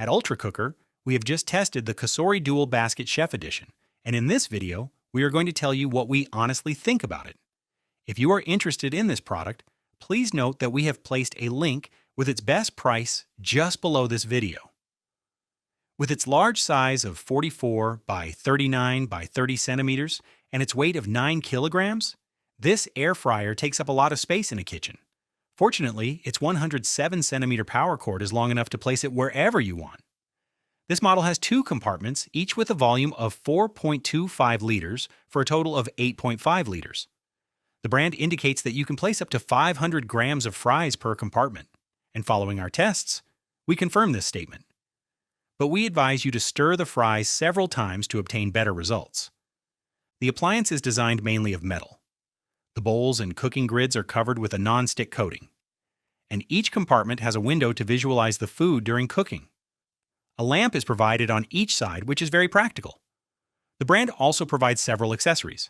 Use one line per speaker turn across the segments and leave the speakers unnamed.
At Ultra Cooker, we have just tested the Cosori Dual Basket Chef Edition, and in this video, we are going to tell you what we honestly think about it. If you are interested in this product, please note that we have placed a link with its best price just below this video. With its large size of 44 by 39 by 30 centimeters and its weight of 9 kilograms, this air fryer takes up a lot of space in a kitchen. Fortunately, its 107 centimeter power cord is long enough to place it wherever you want. This model has two compartments, each with a volume of 4.25 liters for a total of 8.5 liters. The brand indicates that you can place up to 500 grams of fries per compartment, and following our tests, we confirm this statement. But we advise you to stir the fries several times to obtain better results. The appliance is designed mainly of metal. The bowls and cooking grids are covered with a non-stick coating, and each compartment has a window to visualize the food during cooking. A lamp is provided on each side, which is very practical. The brand also provides several accessories.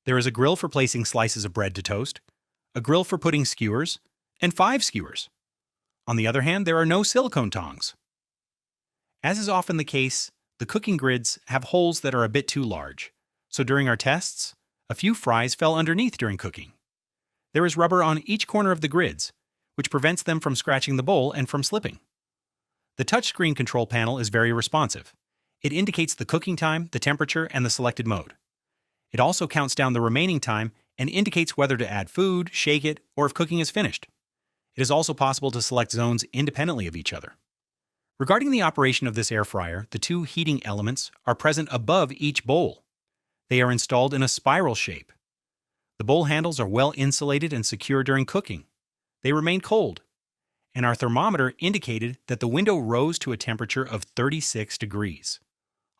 There is a grill for placing slices of bread to toast, a grill for putting skewers, and 5 skewers. On the other hand, there are no silicone tongs. As is often the case, the cooking grids have holes that are a bit too large, so during our tests, a few fries fell underneath during cooking. There is rubber on each corner of the grids, which prevents them from scratching the bowl and from slipping. The touchscreen control panel is very responsive. It indicates the cooking time, the temperature, and the selected mode. It also counts down the remaining time and indicates whether to add food, shake it, or if cooking is finished. It is also possible to select zones independently of each other. Regarding the operation of this air fryer, the two heating elements are present above each bowl. They are installed in a spiral shape. The bowl handles are well insulated and secure during cooking. They remain cold, and our thermometer indicated that the window rose to a temperature of 36 degrees.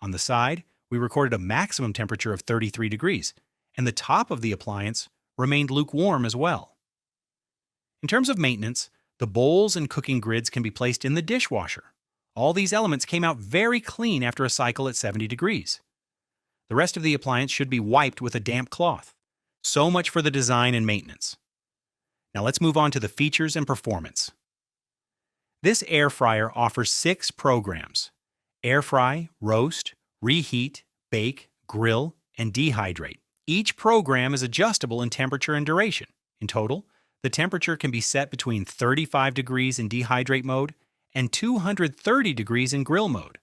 On the side, we recorded a maximum temperature of 33 degrees, and the top of the appliance remained lukewarm as well. In terms of maintenance, the bowls and cooking grids can be placed in the dishwasher. All these elements came out very clean after a cycle at 70 degrees. The rest of the appliance should be wiped with a damp cloth. So much for the design and maintenance. Now let's move on to the features and performance. This air fryer offers 6 programs: air fry, roast, reheat, bake, grill, and dehydrate. Each program is adjustable in temperature and duration. In total, the temperature can be set between 35 degrees in dehydrate mode and 230 degrees in grill mode.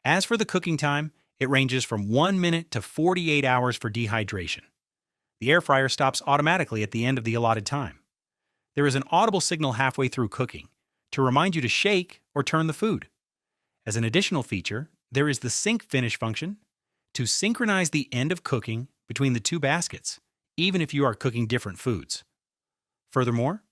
As for the cooking time, it ranges from 1 minute to 48 hours for dehydration. The air fryer stops automatically at the end of the allotted time. There is an audible signal halfway through cooking to remind you to shake or turn the food. As an additional feature, there is the sync finish function to synchronize the end of cooking between the two baskets, even if you are cooking different foods. Furthermore,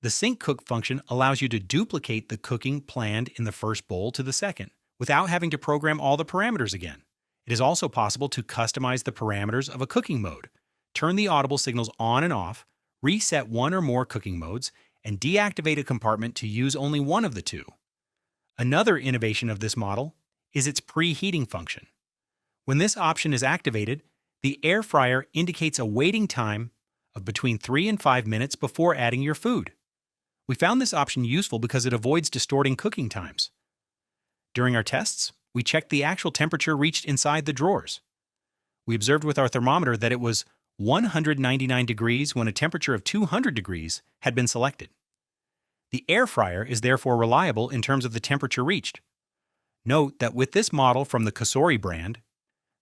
the sync cook function allows you to duplicate the cooking planned in the first bowl to the second, without having to program all the parameters again. It is also possible to customize the parameters of a cooking mode, turn the audible signals on and off, reset one or more cooking modes, and deactivate a compartment to use only one of the two. Another innovation of this model is its preheating function. When this option is activated, the air fryer indicates a waiting time of between 3 and 5 minutes before adding your food. We found this option useful because it avoids distorting cooking times. During our tests, we checked the actual temperature reached inside the drawers. We observed with our thermometer that it was 199 degrees when a temperature of 200 degrees had been selected. The air fryer is therefore reliable in terms of the temperature reached. Note that with this model from the Cosori brand,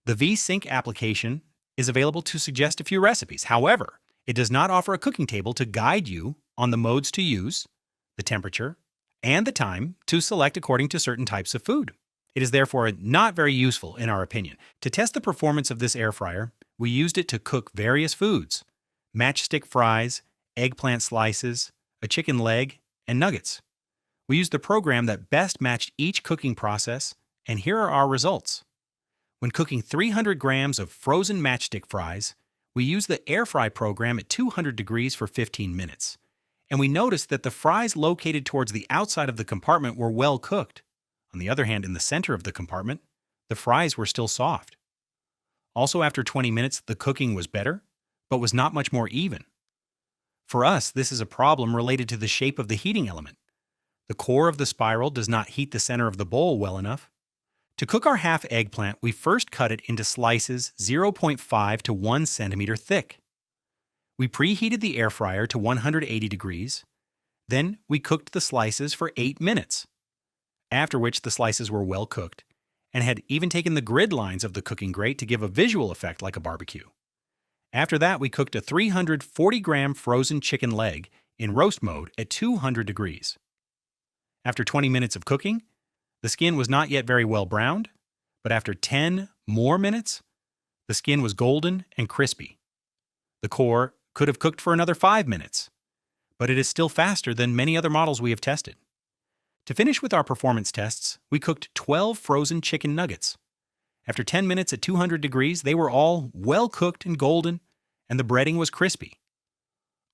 the V-Sync application is available to suggest a few recipes. However, it does not offer a cooking table to guide you on the modes to use, the temperature, and the time to select according to certain types of food. It is therefore not very useful in our opinion. To test the performance of this air fryer, we used it to cook various foods: matchstick fries, eggplant slices, a chicken leg, and nuggets. We used the program that best matched each cooking process, and here are our results. When cooking 300 grams of frozen matchstick fries, we used the air fry program at 200 degrees for 15 minutes. And we noticed that the fries located towards the outside of the compartment were well cooked. On the other hand, in the center of the compartment, the fries were still soft. Also, after 20 minutes, the cooking was better, but was not much more even. For us, this is a problem related to the shape of the heating element. The core of the spiral does not heat the center of the bowl well enough. To cook our half eggplant, we first cut it into slices 0.5 to 1 centimeter thick. We preheated the air fryer to 180 degrees. Then we cooked the slices for 8 minutes, after which the slices were well cooked and had even taken the grid lines of the cooking grate to give a visual effect like a barbecue. After that, we cooked a 340-gram frozen chicken leg in roast mode at 200 degrees. After 20 minutes of cooking, the skin was not yet very well browned, but after 10 more minutes, the skin was golden and crispy. The core could have cooked for another 5 minutes, but it is still faster than many other models we have tested. To finish with our performance tests, we cooked 12 frozen chicken nuggets. After 10 minutes at 200 degrees, they were all well cooked and golden, and the breading was crispy.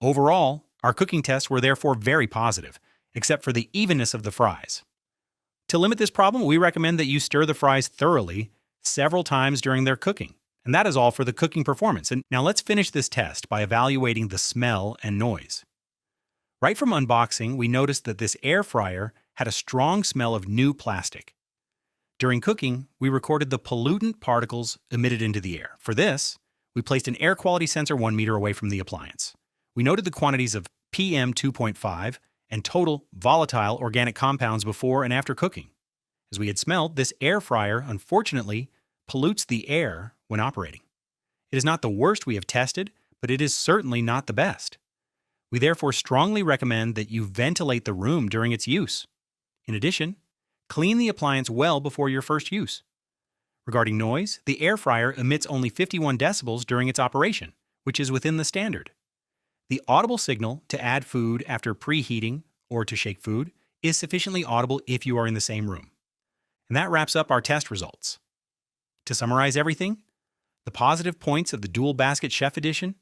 Overall, our cooking tests were therefore very positive, except for the evenness of the fries. To limit this problem, we recommend that you stir the fries thoroughly several times during their cooking. And that is all for the cooking performance. And now let's finish this test by evaluating the smell and noise. Right from unboxing, we noticed that this air fryer had a strong smell of new plastic. During cooking, we recorded the pollutant particles emitted into the air. For this, we placed an air quality sensor 1 meter away from the appliance. We noted the quantities of PM 2.5 and total volatile organic compounds before and after cooking. As we had smelled, this air fryer, unfortunately, pollutes the air when operating. It is not the worst we have tested, but it is certainly not the best. We therefore strongly recommend that you ventilate the room during its use. In addition, clean the appliance well before your first use. Regarding noise, the air fryer emits only 51 decibels during its operation, which is within the standard. The audible signal to add food after preheating or to shake food is sufficiently audible if you are in the same room. And that wraps up our test results. To summarize everything, the positive points of the Dual Basket Chef Edition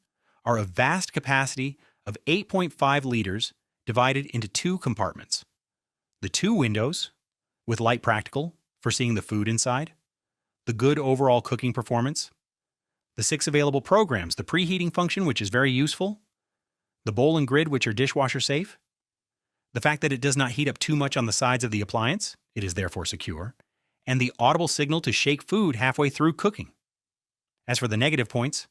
are a vast capacity of 8.5 liters divided into 2 compartments. The 2 windows, with Light Practical for seeing the food inside, the good overall cooking performance, the 6 available programs, the preheating function, which is very useful, the bowl and grid, which are dishwasher safe, the fact that it does not heat up too much on the sides of the appliance, it is therefore secure, and the audible signal to shake food halfway through cooking. As for the negative points,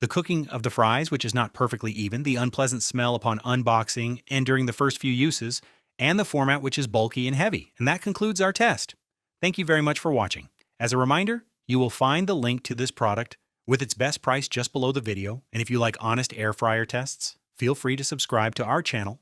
the cooking of the fries, which is not perfectly even, the unpleasant smell upon unboxing and during the first few uses, and the format, which is bulky and heavy. And that concludes our test. Thank you very much for watching. As a reminder, you will find the link to this product with its best price just below the video. And if you like honest air fryer tests, feel free to subscribe to our channel